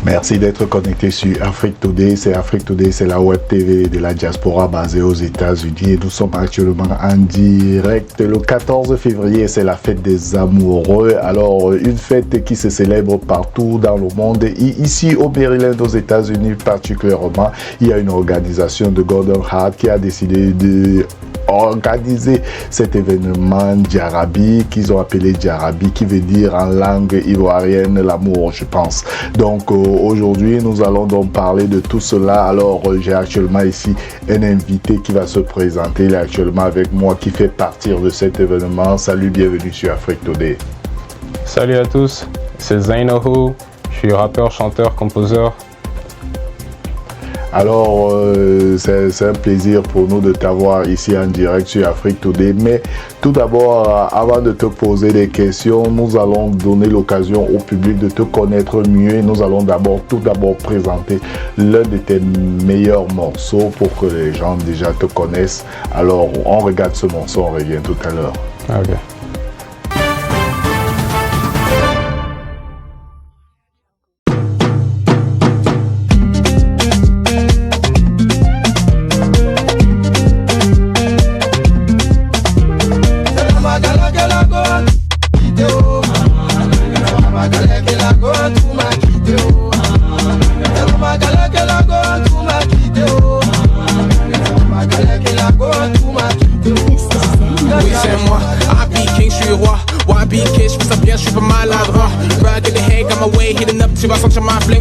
Merci d'être connecté sur Afrique Today. C'est Afrique Today, c'est la web TV de la diaspora basée aux États-Unis. Et nous sommes actuellement en direct. Le 14 février, c'est la fête des amoureux. Alors, une fête qui se célèbre partout dans le monde. Et ici, au Maryland, aux États-Unis particulièrement, il y a une organisation de Golden Heart qui a décidé de organiser cet événement Djarabi qu'ils ont appelé Djarabi, qui veut dire en langue ivoirienne l'amour, je pense. Donc aujourd'hui nous allons donc parler de tout cela. Alors j'ai actuellement ici un invité qui va se présenter. Il est actuellement avec moi, qui fait partie de cet événement. Salut, bienvenue sur Afrique Today. Salut à tous, c'est Zainohu, je suis rappeur, chanteur, composeur. Alors, c'est un plaisir pour nous de t'avoir ici en direct sur Afrique Today. Mais tout d'abord, avant de te poser des questions, nous allons donner l'occasion au public de te connaître mieux. Nous allons tout d'abord présenter l'un de tes meilleurs morceaux pour que les gens déjà te connaissent. Alors, on regarde ce morceau, on revient tout à l'heure. Ok.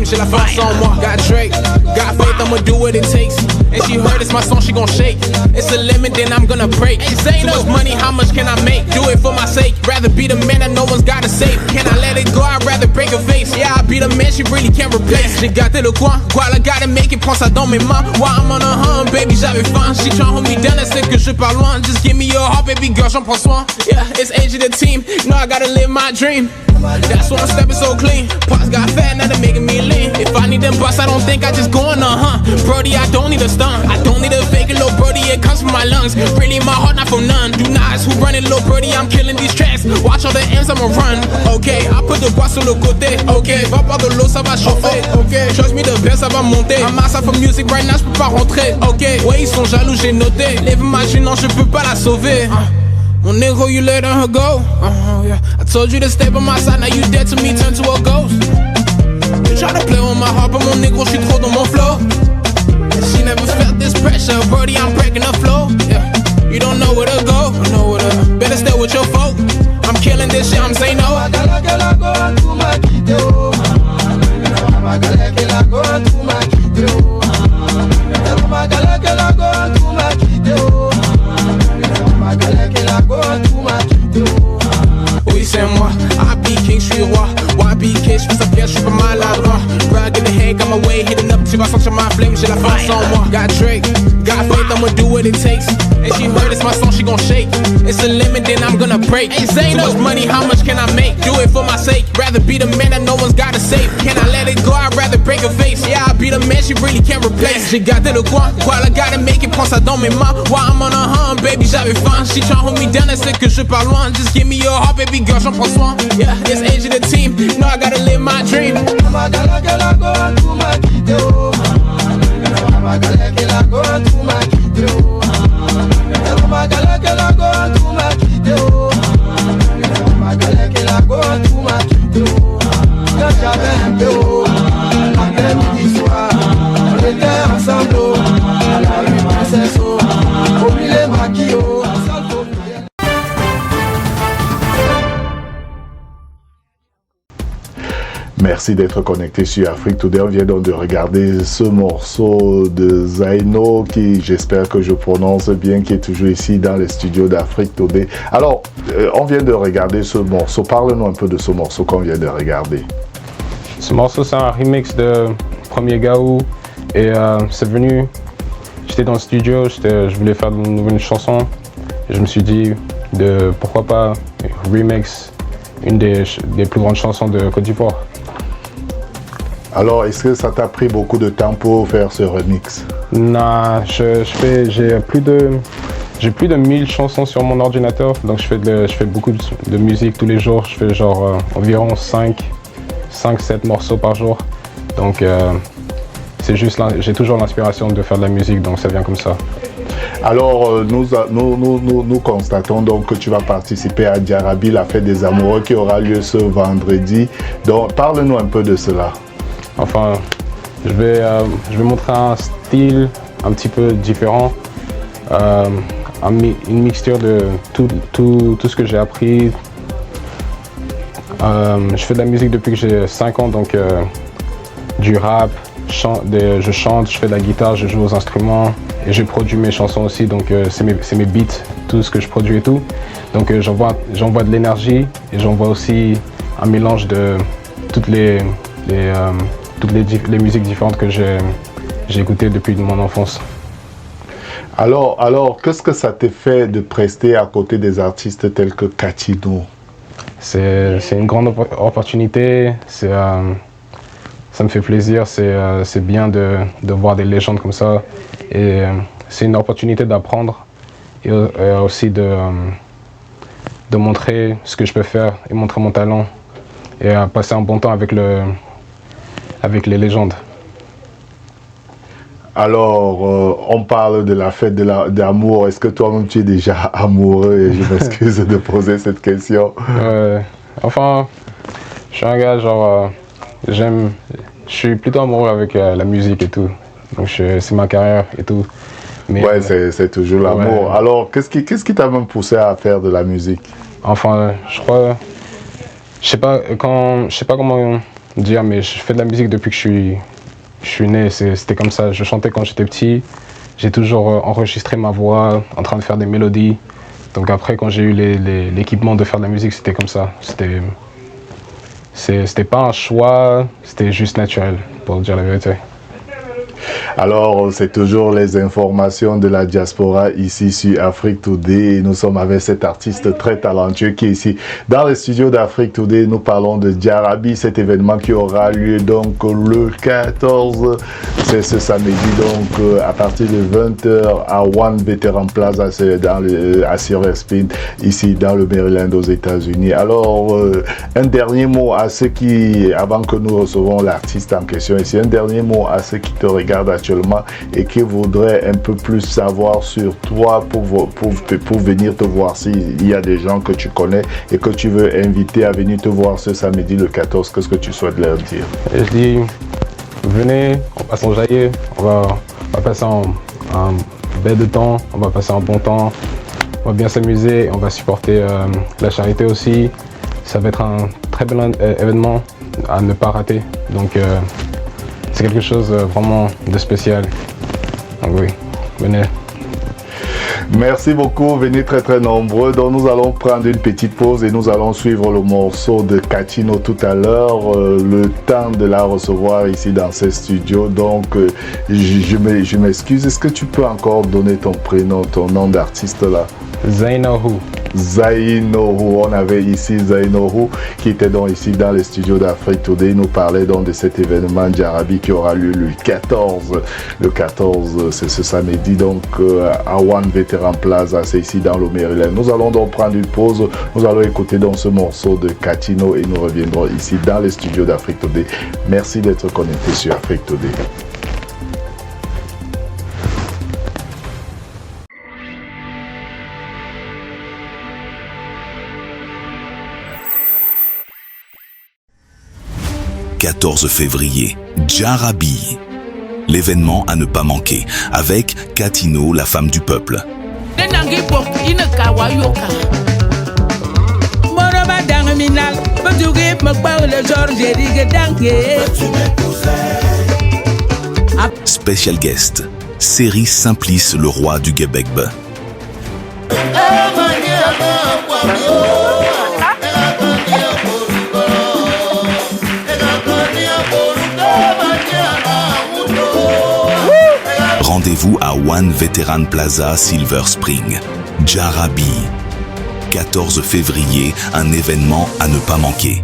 J'ai la force on moi. Got Drake, got faith, I'ma do what it takes. And she heard it's my song, she gon' shake. It's a limit, then I'm gonna break. Too much money, how much can I make? Do it for my sake. Rather be the man that no one's gotta save. Can I let it go? I'd rather break her face. Yeah, I'll be the man she really can't replace. J'ai gâté le coin, quoi la gotta make it, prends ça dans mes mains. While I'm on a hunt, baby, j'avais faim. She try hold me down, elle sait que je pars loin. Just give me your heart, baby girl, j'en prends soin. Yeah, it's age of the team. You know I gotta live my dream. That's why I'm stepping so clean. Pots got fat, now they're making me lean. If I need them busts, I don't think I just go on a hunt. Brody, I don't need a stunt. I don't need a fake it, little Brody, it comes from my lungs. Really, my heart, not from none. Do not who running, little Brody, I'm killing these tracks. Watch all the M's, I'ma run. Okay, I put the bois sur le côté. Okay, va pas de l'eau, ça va chauffer. Okay, trust me, the best, ça va monter. I'm outside for music right now, j'peux pas rentrer. Okay, ouais, ils sont jaloux, j'ai noté. Live my dream, non, je peux pas la sauver. Mon nigga, you letting her go? Yeah. I told you to stay by my side, now you dead to me, turn to a ghost. You try to play on my heart, but mon nigga, je suis trop dans mon flow. She never felt this pressure, Brody, I'm breaking the flow. Yeah. You don't know where to go, better stay with your folk. I'm killing this shit, I'm saying no. Oui, c'est moi, I be king, je suis roi. YBK, je fais ça bien, je suis pas maladroit. Rug in the head, got my way, hitting up, tu vas sentir ma flame, j'ai la force en moi. Got Drake, got faith, I'ma do what it takes. And she heard it's my song, she gon' shake. It's a limit, then I'm gonna break. Too much money, how much can I make? Do it for my sake. Rather be the man that no one's gotta save. Can I let it go? I'd rather break her face. Yeah, I'll be the man she really can't replace. J'ai gâté le coin, quoi la gotta make it, prends ça dans mes mains. While I'm on a hunt, baby, j'avais faim. She try hold me down, elle sait que je pars loin. Just give me your heart, baby girl, j'en prends soin. Yeah, it's age of the team. You know I gotta live my dream. Merci d'être connecté sur Afrique Today. On vient donc de regarder ce morceau de Zaino, qui, j'espère que je prononce bien, qui est toujours ici dans les studios d'Afrique Today. Alors, on vient de regarder ce morceau. Parle-nous un peu de ce morceau qu'on vient de regarder. Ce morceau, c'est un remix de Premier Gaou. Et c'est venu, j'étais dans le studio, je voulais faire une nouvelle chanson. Et je me suis dit, pourquoi pas remix une des plus grandes chansons de Côte d'Ivoire. Alors, est-ce que ça t'a pris beaucoup de temps pour faire ce remix? Non, j'ai plus de 1000 chansons sur mon ordinateur, donc je fais beaucoup de musique tous les jours. Je fais genre environ 5-7 morceaux par jour. Donc c'est juste, j'ai toujours l'inspiration de faire de la musique, donc ça vient comme ça. Alors, nous constatons donc que tu vas participer à Djarabi, la fête des amoureux, qui aura lieu ce vendredi. Donc, parle-nous un peu de cela. Enfin, je vais montrer un style un petit peu différent, une mixture de tout ce que j'ai appris. Je fais de la musique depuis que j'ai 5 ans, donc du rap, je chante, je fais de la guitare, je joue aux instruments et je produis mes chansons aussi, donc c'est mes beats, tout ce que je produis et tout. Donc j'envoie de l'énergie et j'envoie aussi un mélange de toutes les musiques différentes que j'ai écoutées depuis mon enfance. Alors, qu'est-ce que ça t'a fait de prester à côté des artistes tels que Katino? C'est une grande opportunité, ça me fait plaisir, c'est bien de voir des légendes comme ça. Et c'est une opportunité d'apprendre et aussi de montrer ce que je peux faire et montrer mon talent et passer un bon temps avec les légendes. Alors, on parle de la fête d'amour. Est-ce que toi-même tu es déjà amoureux? Et je m'excuse de poser cette question. Enfin, je suis un gars genre, je suis plutôt amoureux avec la musique et tout. Donc c'est ma carrière et tout. Mais, ouais, c'est toujours l'amour. Ouais. Alors, qu'est-ce qui t'a même poussé à faire de la musique? Enfin, je sais pas comment dire, mais je fais de la musique depuis que je suis né. C'était comme ça. Je chantais quand j'étais petit. J'ai toujours enregistré ma voix en train de faire des mélodies. Donc après, quand j'ai eu l'équipement de faire de la musique, c'était comme ça. C'était pas un choix, c'était juste naturel, pour dire la vérité. Alors, c'est toujours les informations de la diaspora ici sur Afrique Today. Nous sommes avec cet artiste très talentueux qui est ici dans les studios d'Afrique Today. Nous parlons de Djarabi, cet événement qui aura lieu donc le 14, c'est ce samedi, donc à partir de 20h à One Veteran Plaza, c'est à Silver Spring, ici dans le Maryland aux États-Unis. Alors, un dernier mot à ceux qui, avant que nous recevons l'artiste en question ici, un dernier mot à ceux qui te regardent actuellement et qui voudraient un peu plus savoir sur toi pour venir te voir. S'il y a des gens que tu connais et que tu veux inviter à venir te voir ce samedi le 14, qu'est-ce que tu souhaites leur dire? Et je dis, venez, on va s'enjailler, on va passer un bel de temps, on va passer un bon temps, on va bien s'amuser, on va supporter la charité aussi. Ça va être un très bel événement à ne pas rater. Donc c'est quelque chose vraiment de spécial. Donc oui, venez. Merci beaucoup, venez très nombreux. Donc nous allons prendre une petite pause et nous allons suivre le morceau de Katino tout à l'heure. Le temps de la recevoir ici dans ces studios. Donc je m'excuse, est-ce que tu peux encore donner ton prénom, ton nom d'artiste là? Zainohu. Zainohu, on avait ici Zainohu qui était donc ici dans les studios d'Afrique Today. Il nous parlait donc de cet événement Djarabi qui aura lieu le 14. Le 14, c'est ce samedi donc à One Veteran Plaza, c'est ici dans le Maryland. Nous allons donc prendre une pause. Nous allons écouter donc ce morceau de Katino et nous reviendrons ici dans les studios d'Afrique Today. Merci d'être connecté sur Afrique Today. « 14 février, Djarabi. L'événement à ne pas manquer, avec Katino, la femme du peuple. Special guest, Série Simplice, le roi du Québec. Rendez-vous à One Veteran Plaza, Silver Spring. Djarabi. 14 février, un événement à ne pas manquer.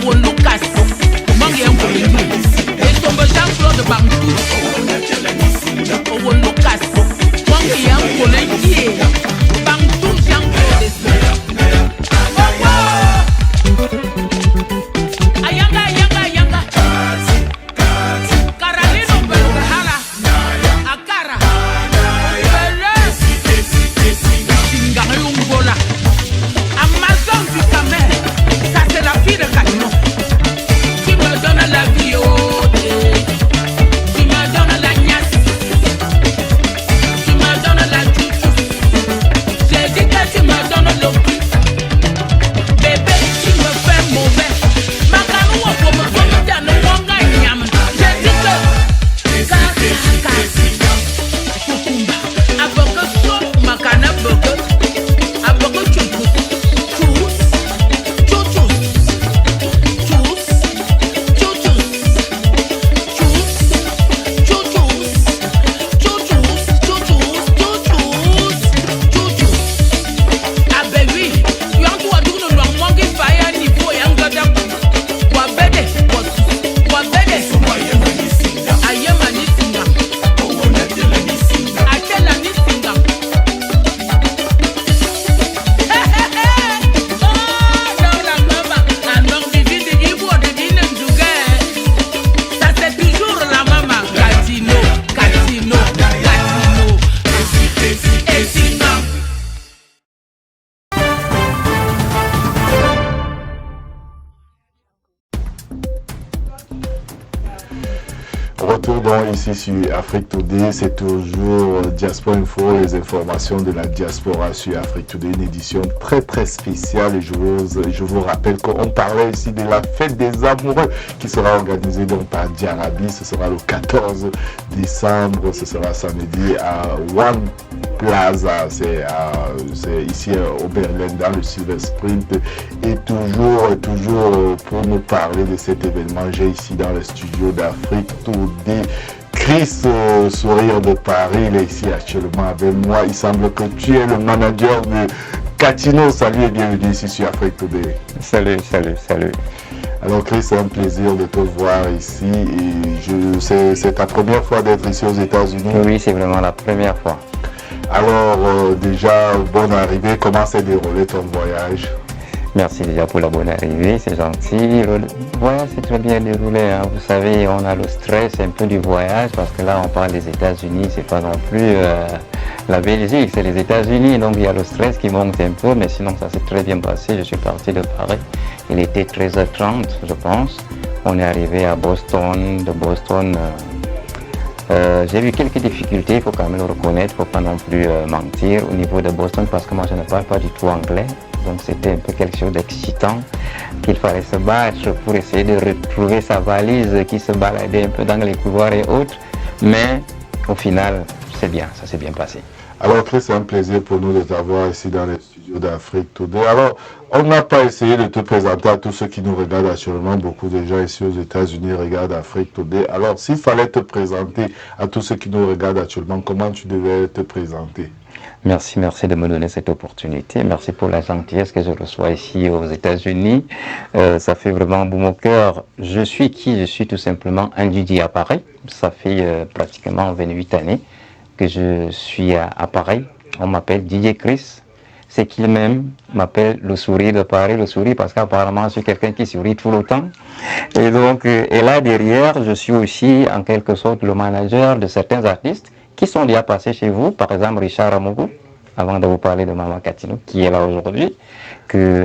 Owen Lucas, Mangi Ambolingi, et Tombe Jean-Claude Bantou, Owen Lucas, Mangi Ambolingi, Bantou Jean-Claude. Ayanga, ayanga, ayanga. Carolino Belgrana, Akara, Singarungola, Amazon du Camer, ça c'est la fille de Cagnon. Tu me donnes la vie, oh, tu me donnes la gnasse, tu me donnes la chouchou. J'ai dit que tu me donnes le prix. Bébé, tu me fais mauvais. Macaron, pour me faire le wanga yam. J'ai dit que Retour donc ici sur Afrique Today, c'est toujours Diaspora Info, les informations de la diaspora sur Afrique Today, une édition très spéciale et je vous rappelle qu'on parlait ici de la fête des amoureux qui sera organisée donc par Diarabi, ce sera le 14 décembre, ce sera samedi à One Plaza, c'est ici au Berlin dans le Silver Sprint et toujours pour nous parler de cet événement, j'ai ici dans le studio d'Afrique Today Chris Sourire de Paris, il est ici actuellement avec moi, il semble que tu es le manager de Catino, salut et bienvenue ici sur Afrique Today. Salut. Alors Chris, c'est un plaisir de te voir ici et c'est ta première fois d'être ici aux États-Unis? Oui, c'est vraiment la première fois. Alors déjà, bonne arrivée, comment s'est déroulé ton voyage? Merci déjà pour la bonne arrivée, c'est gentil. Le voyage s'est très bien déroulé, hein. Vous savez, on a le stress un peu du voyage parce que là on parle des États-Unis, c'est pas non plus la Belgique, c'est les États-Unis, donc il y a le stress qui monte un peu, mais sinon ça s'est très bien passé. Je suis parti de Paris, il était 13h30 je pense. On est arrivé à Boston, de Boston. J'ai eu quelques difficultés, il faut quand même le reconnaître, il ne faut pas non plus mentir au niveau de Boston parce que moi je ne parle pas du tout anglais. Donc c'était un peu quelque chose d'excitant qu'il fallait se battre pour essayer de retrouver sa valise qui se baladait un peu dans les couloirs et autres. Mais au final, c'est bien, ça s'est bien passé. Alors Chris, c'est un plaisir pour nous de t'avoir ici dans les studios d'Afrique Today. Alors, on n'a pas essayé de te présenter à tous ceux qui nous regardent actuellement. Beaucoup de gens ici aux États-Unis regardent Afrique Today. Alors, s'il fallait te présenter à tous ceux qui nous regardent actuellement, comment tu devais te présenter? Merci de me donner cette opportunité. Merci pour la gentillesse que je reçois ici aux États-Unis. Ça fait vraiment boum au cœur. Je suis qui? Je suis tout simplement un DJ à Paris. Ça fait pratiquement 28 années que je suis à Paris. On m'appelle DJ Chris. C'est qu'il même m'appelle le sourire de Paris, le sourire parce qu'apparemment je suis quelqu'un qui sourit tout le temps. Et donc, et là derrière, je suis aussi en quelque sorte le manager de certains artistes qui sont déjà passés chez vous, par exemple Richard Amougou, avant de vous parler de Maman Catino, qui est là aujourd'hui,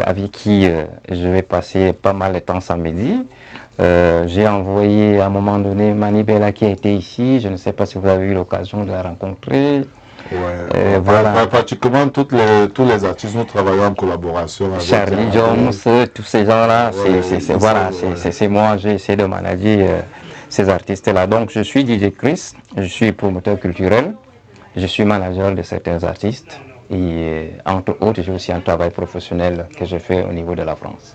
avec qui je vais passer pas mal de temps samedi. J'ai envoyé à un moment donné Mani Bella qui a été ici, je ne sais pas si vous avez eu l'occasion de la rencontrer. Ouais, voilà. Pratiquement tous les artistes, nous travaillons en collaboration avec Charlie Jones, tous ces gens-là, c'est moi, j'ai essayé de manager ces artistes-là. Donc je suis DJ Chris, je suis promoteur culturel, je suis manager de certains artistes et entre autres, j'ai aussi un travail professionnel que je fais au niveau de la France.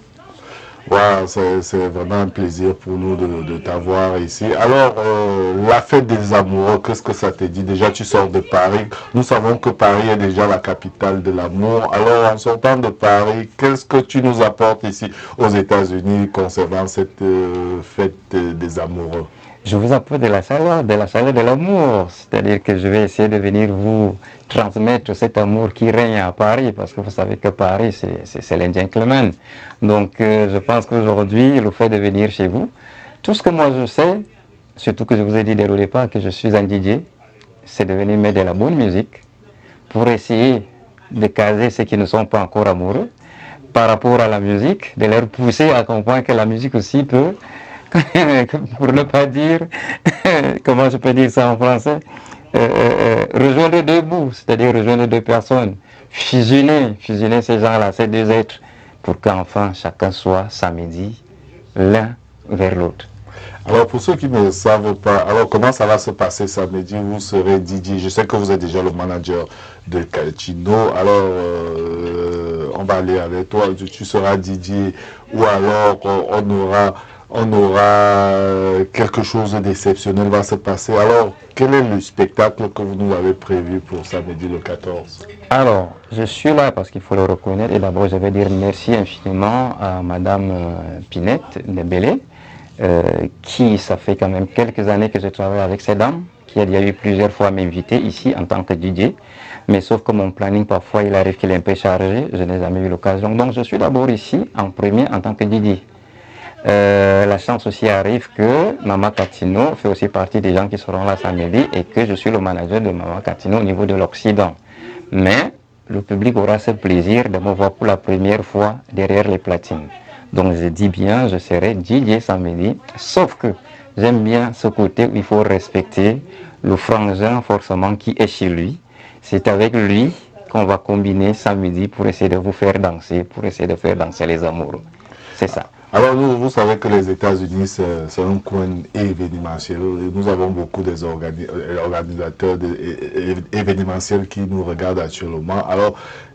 Wow, c'est vraiment un plaisir pour nous de t'avoir ici. Alors, la fête des amoureux, qu'est-ce que ça te dit? Déjà, tu sors de Paris. Nous savons que Paris est déjà la capitale de l'amour. Alors, en sortant de Paris, qu'est-ce que tu nous apportes ici aux États-Unis concernant cette fête des amoureux? Je vous apporte de la chaleur de l'amour. C'est-à-dire que je vais essayer de venir vous transmettre cet amour qui règne à Paris, parce que vous savez que Paris, c'est le gentleman. Donc, je pense qu'aujourd'hui, le fait de venir chez vous, tout ce que moi je sais, surtout que je vous ai dit dès le départ que je suis un DJ, c'est de venir mettre de la bonne musique pour essayer de caser ceux qui ne sont pas encore amoureux par rapport à la musique, de leur pousser à comprendre que la musique aussi peut, pour ne pas dire, comment je peux dire ça en français, rejoindre deux bouts, c'est-à-dire rejoindre deux personnes, fusionner ces gens-là, ces deux êtres, pour qu'enfin chacun soit samedi l'un vers l'autre. Alors, pour ceux qui ne savent pas, alors comment ça va se passer samedi? Vous serez DJ. Je sais que vous êtes déjà le manager de Calcino. Alors, on va aller avec toi. Tu seras DJ ou alors on aura quelque chose d'exceptionnel va se passer. Alors, quel est le spectacle que vous nous avez prévu pour samedi le 14? Alors, je suis là parce qu'il faut le reconnaître. Et d'abord, je vais dire merci infiniment à Madame Pinette Nebele, qui, ça fait quand même quelques années que je travaille avec ces dames, qui a déjà eu plusieurs fois m'inviter ici en tant que DJ. Mais sauf que mon planning, parfois, il arrive qu'il est un peu chargé. Je n'ai jamais eu l'occasion. Donc, je suis d'abord ici en premier en tant que DJ. La chance aussi arrive que Maman Catino fait aussi partie des gens qui seront là samedi et que je suis le manager de Maman Catino au niveau de l'Occident. Mais le public aura ce plaisir de me voir pour la première fois derrière les platines. Donc je dis bien, je serai DJ samedi, sauf que j'aime bien ce côté où il faut respecter le frangin forcément qui est chez lui. C'est avec lui qu'on va combiner samedi pour essayer de vous faire danser, pour essayer de faire danser les amoureux. C'est ça. Alors, vous savez que les États-Unis, c'est un coin événementiel. Nous avons beaucoup des organisateurs événementiels qui nous regardent actuellement. Alors,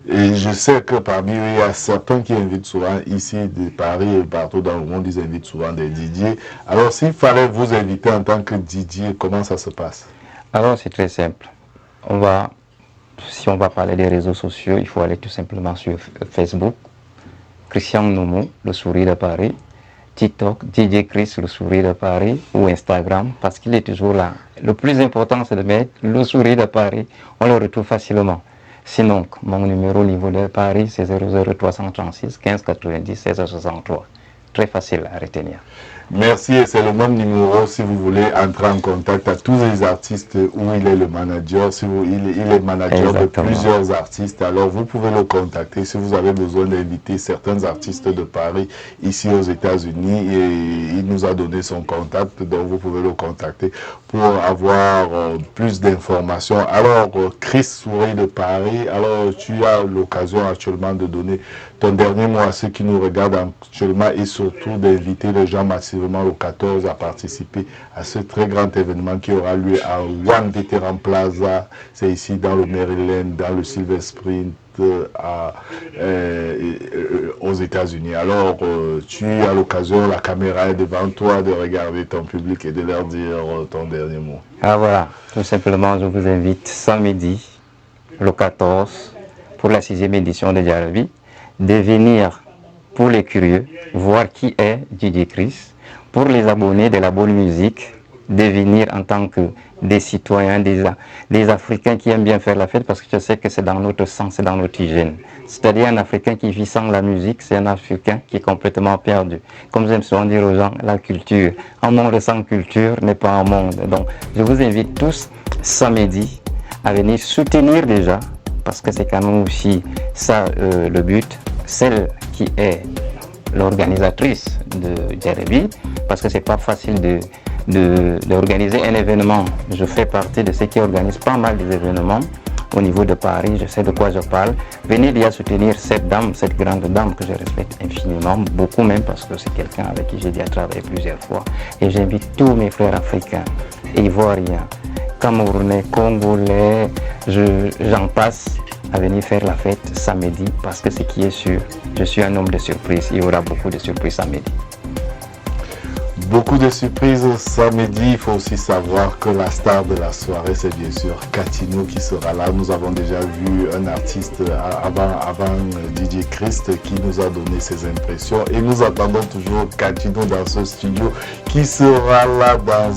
et je sais que parmi eux, il y a certains qui invitent souvent ici de Paris et partout dans le monde, ils invitent souvent des DJ. Alors, s'il fallait vous inviter en tant que DJ, comment ça se passe? Alors, c'est très simple. Si on va parler des réseaux sociaux, il faut aller tout simplement sur Facebook. Christian Nomo, le sourire de Paris, TikTok, DJ Chris, le sourire de Paris, ou Instagram, parce qu'il est toujours là. Le plus important, c'est de mettre le sourire de Paris, on le retrouve facilement. Sinon, mon numéro au niveau de Paris, c'est 00336 15 90 16 63. Très facile à retenir. Merci, et c'est le même numéro si vous voulez entrer en contact à tous les artistes où il est le manager. Il est manager Exactement. de plusieurs artistes, alors vous pouvez le contacter si vous avez besoin d'inviter certains artistes de Paris ici aux États-Unis, et il nous a donné son contact, donc vous pouvez le contacter pour avoir plus d'informations. Alors, Chris Souris de Paris, alors tu as l'occasion actuellement de donner ton dernier mot à ceux qui nous regardent actuellement et surtout d'inviter les gens massivement le 14 à participer à ce très grand événement qui aura lieu à One Veteran Plaza. C'est ici dans le Maryland, dans le Silver Spring aux États-Unis. Alors, tu as l'occasion, la caméra est devant toi, de regarder ton public et de leur dire ton dernier mot. Ah voilà, tout simplement, je vous invite samedi, le 14, pour la 6e édition de Jarabi, de venir pour les curieux, voir qui est DJ Chris, pour les abonnés de la bonne musique, de venir en tant que des citoyens, des Africains qui aiment bien faire la fête, parce que je sais que c'est dans notre sang, c'est dans notre hygiène. C'est-à-dire un Africain qui vit sans la musique, c'est un Africain qui est complètement perdu. Comme j'aime souvent dire aux gens, la culture, un monde sans culture n'est pas un monde. Donc je vous invite tous samedi à venir soutenir déjà, parce que c'est quand même aussi ça le but, celle qui est l'organisatrice de Jarabi, parce que c'est pas facile d'organiser un événement. Je fais partie de ceux qui organisent pas mal des événements au niveau de Paris, je sais de quoi je parle. Venez déjà soutenir cette dame, cette grande dame que je respecte infiniment, beaucoup même, parce que c'est quelqu'un avec qui j'ai déjà travaillé plusieurs fois. Et j'invite tous mes frères africains, ivoiriens, camerounais, congolais, j'en passe, à venir faire la fête samedi parce que ce qui est sûr, je suis un homme de surprise. Il y aura beaucoup de surprises samedi. Beaucoup de surprises samedi. Il faut aussi savoir que la star de la soirée, c'est bien sûr Katino qui sera là. Nous avons déjà vu un artiste avant DJ Christ qui nous a donné ses impressions. Et nous attendons toujours Katino dans ce studio qui sera là dans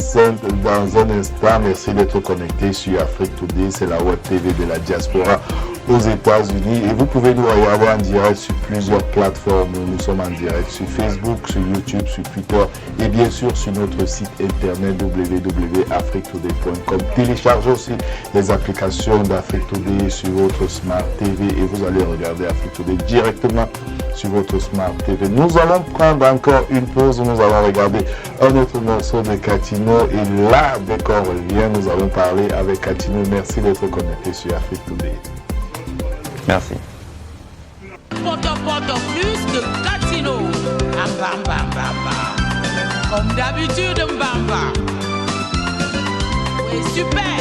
un instant. Merci d'être connecté sur Afrique Today. C'est la web TV de la diaspora aux États-Unis. Et vous pouvez nous regarder en direct sur plusieurs plateformes. Nous sommes en direct sur Facebook, sur YouTube, sur Twitter et bien sûr sur notre site internet www.afriquetoday.com. Téléchargez aussi les applications d'Afrique Today sur votre Smart TV et vous allez regarder Afrique Today directement sur votre Smart TV. Nous allons prendre encore une pause. Nous allons regarder un autre morceau de Katino et là, dès qu'on revient, nous allons parler avec Katino. Merci d'être connecté sur Afrique Today. Merci. Poto plus de Katino. Bam bam bam bam. Comme d'habitude, Mbamba. Oui, super.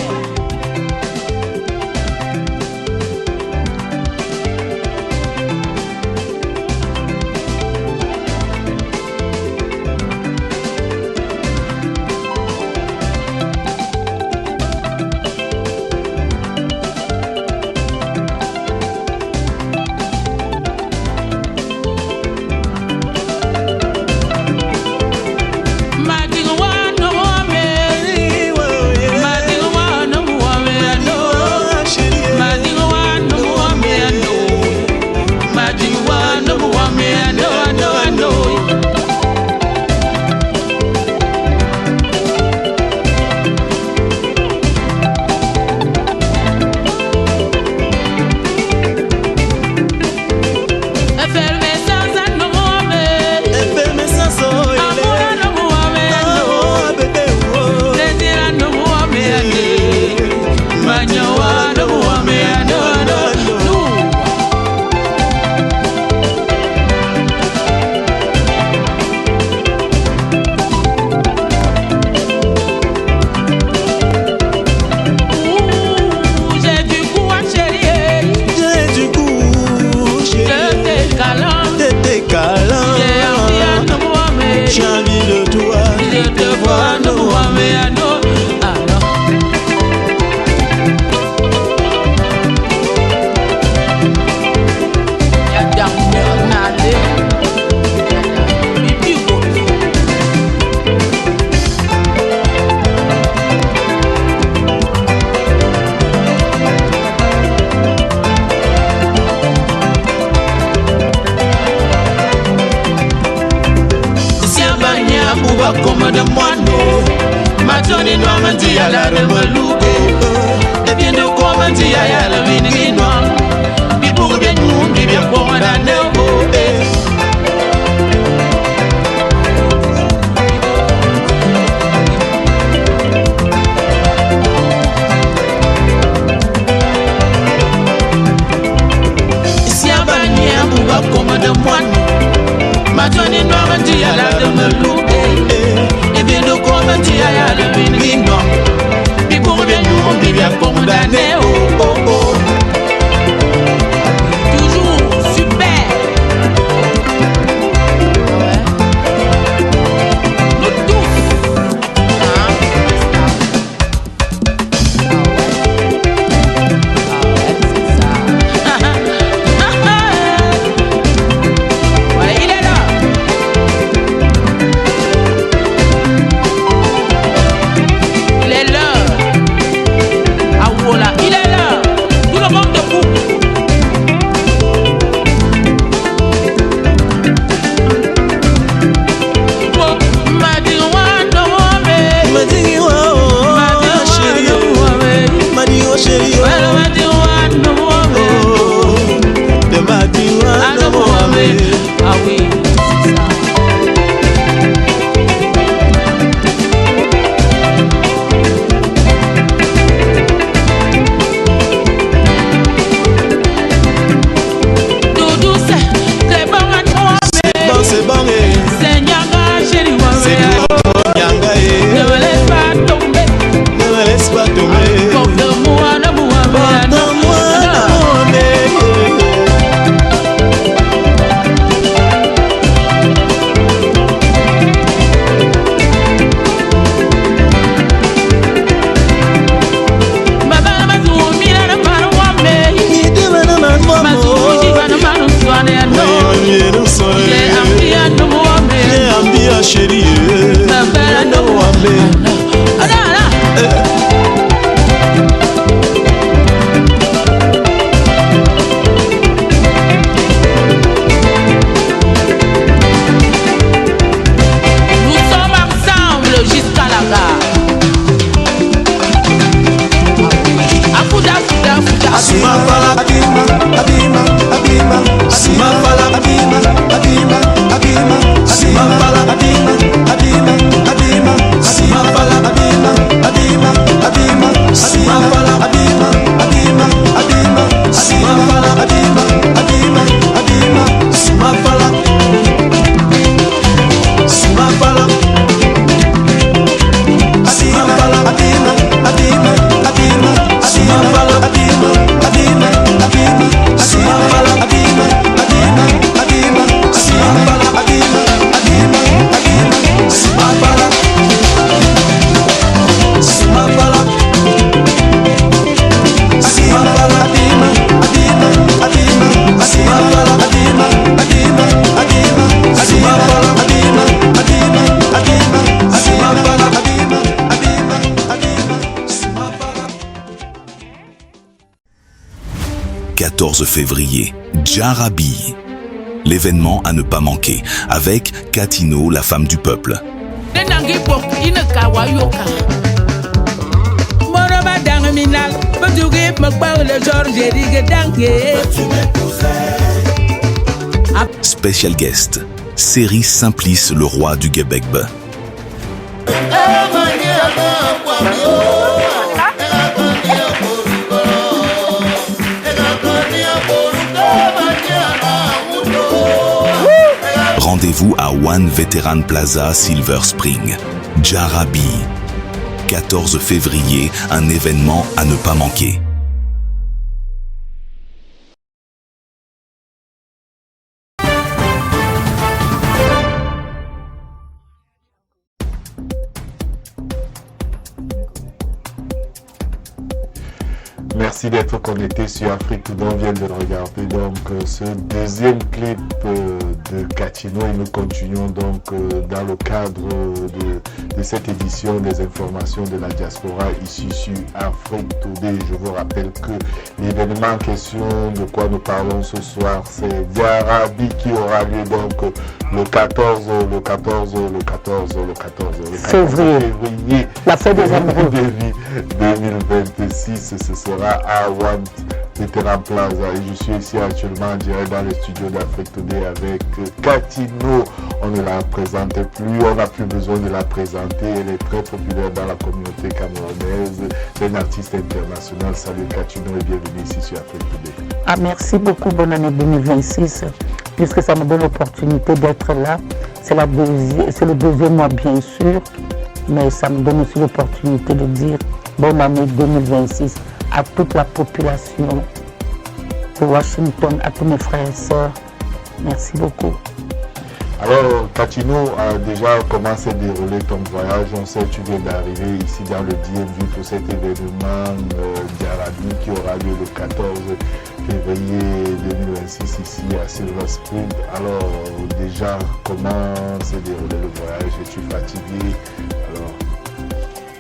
Comme de moineau, ma journée noire m'a dit à la relouque. Et bien de quoi m'a dit à la vie noire. Il pour bien nous, il bien pour un anneau. Si un bagné a bouba comme de moineau, ma journée noire m'a dit à la relouque. Et bien de quoi m'a dit à la vie noire. Il pour bien nous, il bien pour un anneau. Toujours super. chérie. Nous sommes ensemble jusqu'à la gare. Afuda, fuda, fuda. Asuma fala abima, abima, abima. Asuma fala abima, abima, abima. Asuma fala abima, abima, abima. Asuma fala abima, abima, abima. Asuma fala abima, abima, abima. Asuma fala abima, abima, abima. Asuma fala, asuma fala. Asuma fala abima, abima, abima. Asuma fala abima, abima, abima. Asuma fala abima, abima, abima. Asuma fala abima, abima, abima. Asuma fala, asuma fala. Asuma fala abima, abima, abima. Asuma fala abima, abima, abima. Asuma fala abima, abima, abima. Asuma fala abima, abima, abima. Asuma fala. 14 février, Djarabi. L'événement à ne pas manquer, avec Katino, la femme du peuple. Denangi bok ina kawayoka. Moroba dang minal, betugi makbao le George Rigue dangue. Special guest, Série Simplice, le roi du Gebegbe. Rendez-vous à One Veteran Plaza, Silver Spring. Djarabi. 14 février, un événement à ne pas manquer. Merci d'être connecté sur Afrique Today. On vient de regarder donc ce deuxième clip de Katino et nous continuons donc dans le cadre de cette édition des informations de la diaspora ici sur Afrique Today. Je vous rappelle que l'événement en question de quoi nous parlons ce soir, c'est Djarabi qui aura lieu donc le 14 février. La fête des amoureux. 2026, ce sera à One Veteran Plaza et je suis ici actuellement en direct dans le studio d'Afrique Today avec Katino. On ne la présentait plus, on n'a plus besoin de la présenter, elle est très populaire dans la communauté camerounaise, c'est une artiste internationale. Salut Katino et bienvenue ici sur Afrique Today. Ah, merci beaucoup, bonne année 2026, puisque ça me donne l'opportunité d'être là. C'est le deuxième mois bien sûr, mais ça me donne aussi l'opportunité de dire bonne année 2026 à toute la population de Washington, à tous mes frères et sœurs. Merci beaucoup. Alors, Katino, déjà, comment s'est déroulé ton voyage? On sait que tu viens d'arriver ici dans le DMV pour cet événement Djarabi qui aura lieu le 14 février 2026 ici à Silver Spring. Alors, déjà, comment s'est déroulé le voyage? Es-tu fatigué?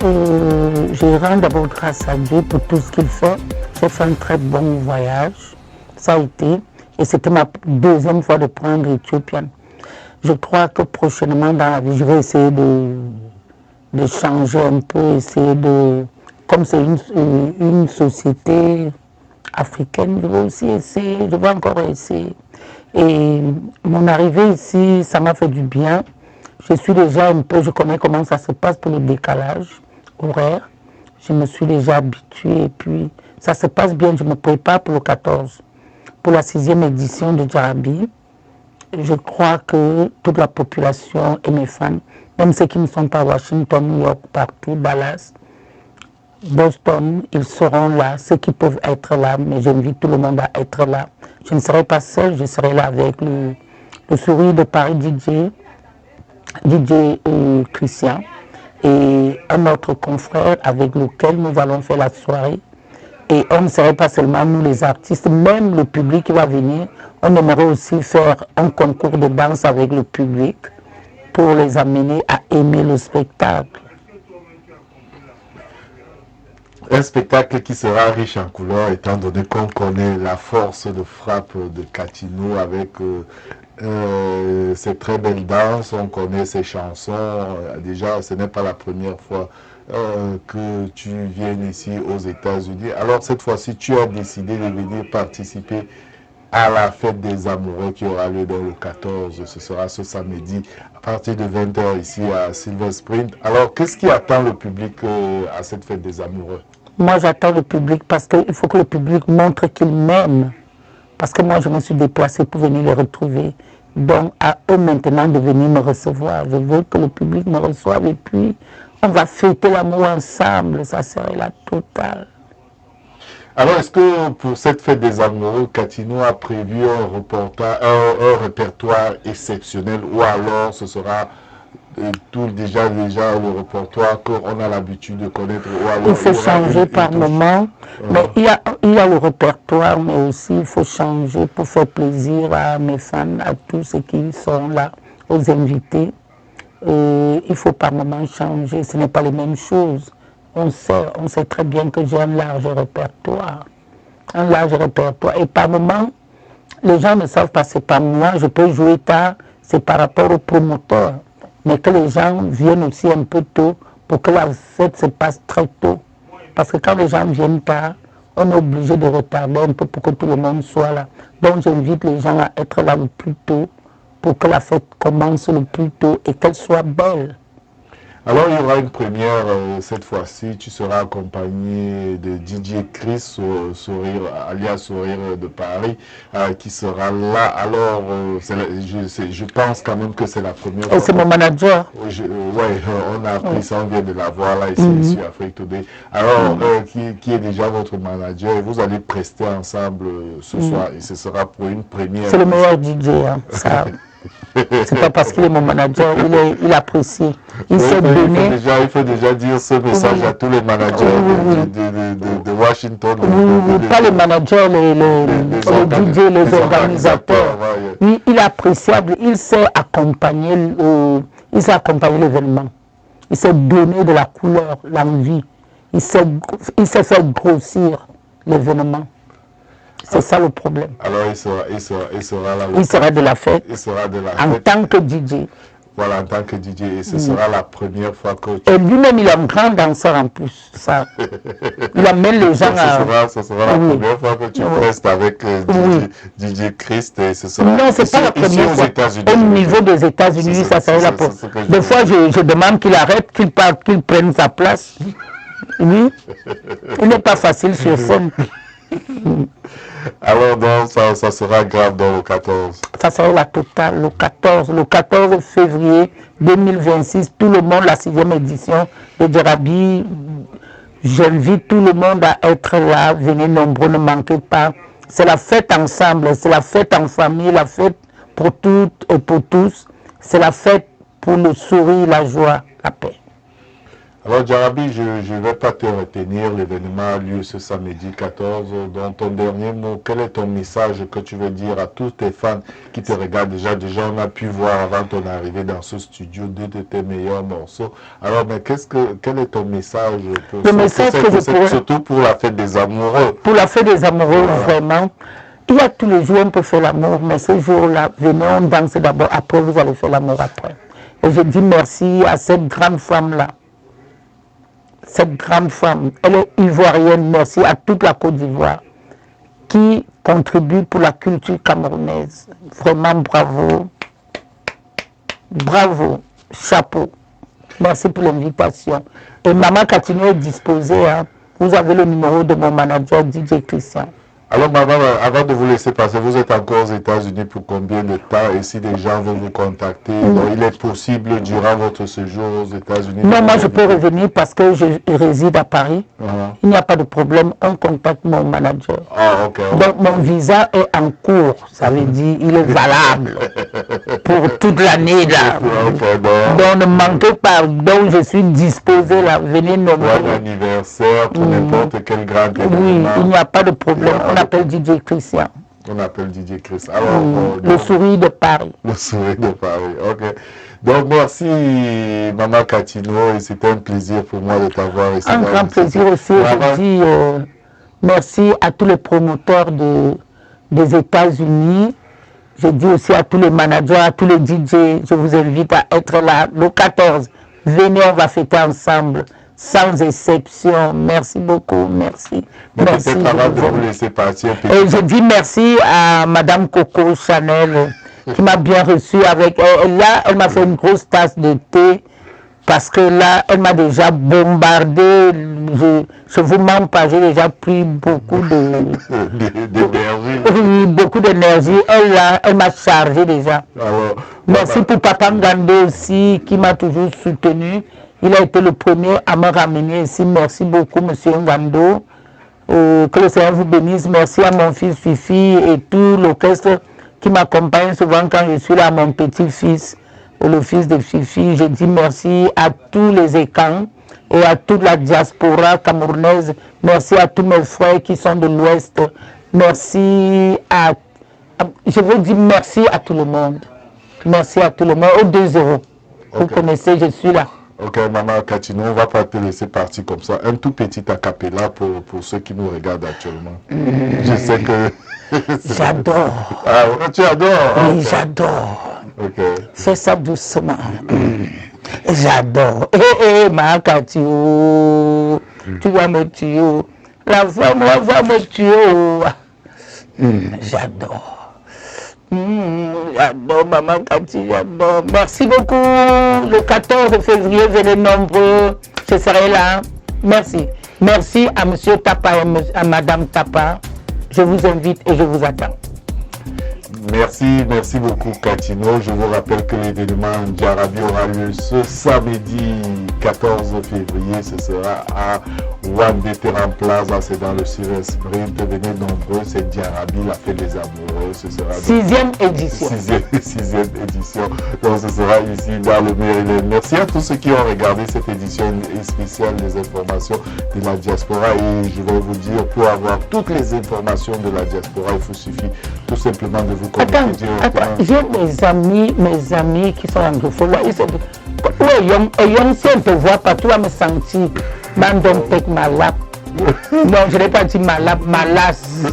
Je rends d'abord grâce à Dieu pour tout ce qu'il fait. J'ai fait un très bon voyage. Ça a été. Et c'était ma deuxième fois de prendre Ethiopian. Je crois que prochainement dans la vie, je vais essayer de changer un peu, essayer de... Comme c'est une société africaine, je vais aussi essayer, je vais encore essayer. Et mon arrivée ici, ça m'a fait du bien. Je suis déjà un peu, je connais comment ça se passe pour le décalage horaire. Je me suis déjà habituée et puis ça se passe bien. Je me prépare pour le 14, pour la 6e édition de Djarabi. Je crois que toute la population et mes fans, même ceux qui ne sont pas à Washington, New York, partout, Dallas, Boston, ils seront là, ceux qui peuvent être là, mais j'invite tout le monde à être là. Je ne serai pas seul, je serai là avec le sourire de Paris DJ Christian et un autre confrère avec lequel nous allons faire la soirée. Et on ne serait pas seulement nous les artistes, même le public qui va venir. On aimerait aussi faire un concours de danse avec le public. pour les amener à aimer le spectacle. Un spectacle qui sera riche en couleurs, étant donné qu'on connaît la force de frappe de Catino avec ses très belles danses, on connaît ses chansons. Déjà, ce n'est pas la première fois que tu viennes ici aux États-Unis. Alors, cette fois-ci, tu as décidé de venir participer à la fête des amoureux qui aura lieu dans le 14. Ce sera ce samedi à partir de 20h ici à Silver Spring. Alors, qu'est-ce qui attend le public à cette fête des amoureux? Moi, j'attends le public parce qu'il faut que le public montre qu'il m'aime. Parce que moi, je me suis déplacée pour venir les retrouver. Donc, à eux maintenant de venir me recevoir. Je veux que le public me reçoive et puis on va fêter l'amour ensemble. Ça serait la totale. Alors, est-ce que pour cette fête des amoureux, Catino a prévu un répertoire exceptionnel ou alors ce sera tout déjà le répertoire qu'on a l'habitude de connaître? Ou alors, il faut changer par moment, mais il y a le répertoire, mais aussi il faut changer pour faire plaisir à mes fans, à tous ceux qui sont là, aux invités. Et il faut par moment changer, ce n'est pas les mêmes choses. On sait très bien que j'ai un large répertoire. Un large répertoire. Et par moment, les gens ne savent pas, c'est pas moi, je peux jouer tard, c'est par rapport au promoteur. Mais que les gens viennent aussi un peu tôt pour que la fête se passe très tôt. Parce que quand les gens viennent tard, on est obligé de retarder un peu pour que tout le monde soit là. Donc j'invite les gens à être là le plus tôt pour que la fête commence le plus tôt et qu'elle soit belle. Alors il y aura une première cette fois-ci, tu seras accompagné de DJ Chris, alias Sourire de Paris, qui sera là. Alors je pense quand même que c'est la première fois. Et c'est mon manager. Oui, on a appris ça, on vient de la voir là ici sur Afrique Today. Alors qui est déjà votre manager et vous allez prester ensemble ce soir et ce sera pour une première. C'est le meilleur DJ, hein, ça. C'est pas parce qu'il est mon manager, il apprécie. Il s'est donné. Il faut déjà dire ce message à tous les managers de Washington. Pas les managers, les DJ, les organisateurs. Il est appréciable, il sait accompagner l'événement. Il s'est donné de la couleur, l'envie. Il sait faire grossir l'événement. C'est ça le problème. Alors il sera là. Il sera de la fête. Il sera de la en fête. tant que DJ. Voilà, en tant que DJ. Et ce sera la première fois que tu... Et lui-même, il est un grand danseur en plus. Ça. Il amène les gens à... Ce sera la première fois que tu restes avec DJ Christ. Et ce sera non, c'est pas la première fois. Au niveau des États-Unis, ça serait la première fois. Des fois, je demande qu'il arrête, qu'il parte, qu'il prenne sa place. Oui. Il n'est pas facile sur scène. Alors donc ça sera grave dans le 14. Ça sera la totale, le 14 février 2026, tout le monde, la 6e édition de Jarabi. J'invite tout le monde à être là, venez nombreux, ne manquez pas. C'est la fête ensemble, c'est la fête en famille, la fête pour toutes et pour tous. C'est la fête pour le sourire, la joie, la paix. Alors Jarabi, je ne vais pas te retenir, l'événement a lieu ce samedi 14. Dans ton dernier mot, quel est ton message que tu veux dire à tous tes fans qui te regardent déjà? Déjà, on a pu voir avant ton arrivée dans ce studio 2 de tes meilleurs morceaux. Alors, mais quel est ton message pour le message que je pourrais... Surtout pour la fête des amoureux. Pour la fête des amoureux, vraiment. Il y a tous les jours, on peut faire l'amour, mais ce jour-là, venez, on danse d'abord, après vous allez faire l'amour après. Et je dis merci à cette grande femme-là. Cette grande femme, elle est ivoirienne, merci à toute la Côte d'Ivoire qui contribue pour la culture camerounaise. Vraiment bravo, bravo, chapeau. Merci pour l'invitation. Et Maman Catino est disposée, hein. Vous avez le numéro de mon manager DJ Christian. Alors, maman, avant de vous laisser passer, vous êtes encore aux États-Unis pour combien de temps? Et si des gens veulent vous contacter, donc il est possible durant votre séjour aux États-Unis? Non, moi je peux revenir parce que je réside à Paris. Il n'y a pas de problème, on contacte mon manager. Ah, ok. Donc mon visa est en cours, ça veut dire il est valable pour toute l'année là. Donc ne manquez pas, donc je suis disposé là, venez nombreux. Pour un anniversaire, pour n'importe quel grand événement. Oui, il n'y a pas de problème. On appelle DJ Christian. On appelle Didier Chris. Alors, le sourire de Paris. Le sourire de Paris, ok. Donc, merci, Maman Katino, et c'était un plaisir pour moi de t'avoir ici. Un grand plaisir aussi. Je dis merci à tous les promoteurs des États-Unis. Je dis aussi à tous les managers, à tous les DJ, je vous invite à être là le 14. Venez, on va fêter ensemble, sans exception. Merci beaucoup, merci. Merci. Avant de vous laisser partir. Et je dis merci à Madame Coco Chanel qui m'a bien reçu avec. Là, elle m'a fait une grosse tasse de thé parce que là, elle m'a déjà bombardé. Je vous mens pas, j'ai déjà pris beaucoup d'énergie. Beaucoup d'énergie. Elle m'a chargé déjà. Merci pour Papa Ngando aussi qui m'a toujours soutenu. Il a été le premier à me ramener ici. Merci beaucoup, Monsieur Ngando. Que le Seigneur vous bénisse. Merci à mon fils Fifi et tout l'orchestre qui m'accompagne souvent quand je suis là, à mon petit-fils, le fils de Fifi. Je dis merci à tous les écans et à toute la diaspora camerounaise. Merci à tous mes frères qui sont de l'Ouest. Merci à... Je veux dire merci à tout le monde. Merci à tout le monde. Au 2-0. Vous connaissez, je suis là. Ok, Maman Katino, on ne va pas te laisser partir comme ça. Un tout petit acapella pour ceux qui nous regardent actuellement. Je sais que... J'adore. Ah, tu adores? Oui, j'adore. Ok. Fais ça doucement. J'adore. Ma Katio, tu vas me tuer. La femme va me tuer. J'adore. J'adore, Maman Cathy, j'adore. Merci beaucoup. Le 14 février, venez nombreux. Je serai là. Merci. Merci à Monsieur Tapa et à Madame Tapa. Je vous invite et je vous attends. Merci beaucoup Katino. Je vous rappelle que l'événement Djarabi aura lieu ce samedi 14 février. Ce sera à One Veteran Plaza, c'est dans le Silver Spring. Venez nombreux, c'est Djarabi, la fête des amoureux. Ce sera 6e édition. 6e édition. Donc ce sera ici dans le Maryland. Merci à tous ceux qui ont regardé cette édition spéciale des informations de la diaspora. Et je vais vous dire, pour avoir toutes les informations de la diaspora, il vous suffit tout simplement de vous connecter. Attends, j'ai mes amis qui sont anglophones. Ils sont... Oui, si on te voit pas, tu vas me sentir. Man, don't take my lap. Non, je n'ai pas dit ma lap, ma lasse.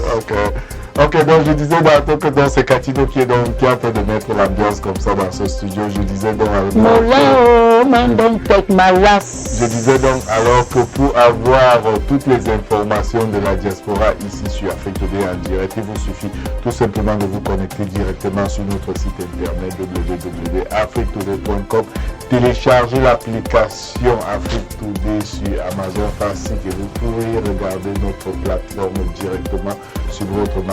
Ok, donc je disais que dans c'est Katino qui est en train de mettre l'ambiance comme ça dans ce studio. Je disais donc man, don't take my lasse. Je disais donc alors que pour avoir toutes les informations de la diaspora ici sur Afrique Today en direct, il vous suffit tout simplement de vous connecter directement sur notre site internet www.afriquetoday.com. Téléchargez l'application Afrique Today sur Amazon Fire Stick et vous pourrez regarder notre plateforme directement sur votre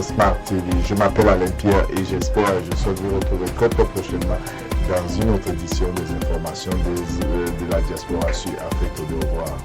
Smart TV. Je m'appelle Alain Pierre et j'espère que je serai vous retrouver très prochainement dans une autre édition des informations de la diaspora sur Afrique Today. Au revoir.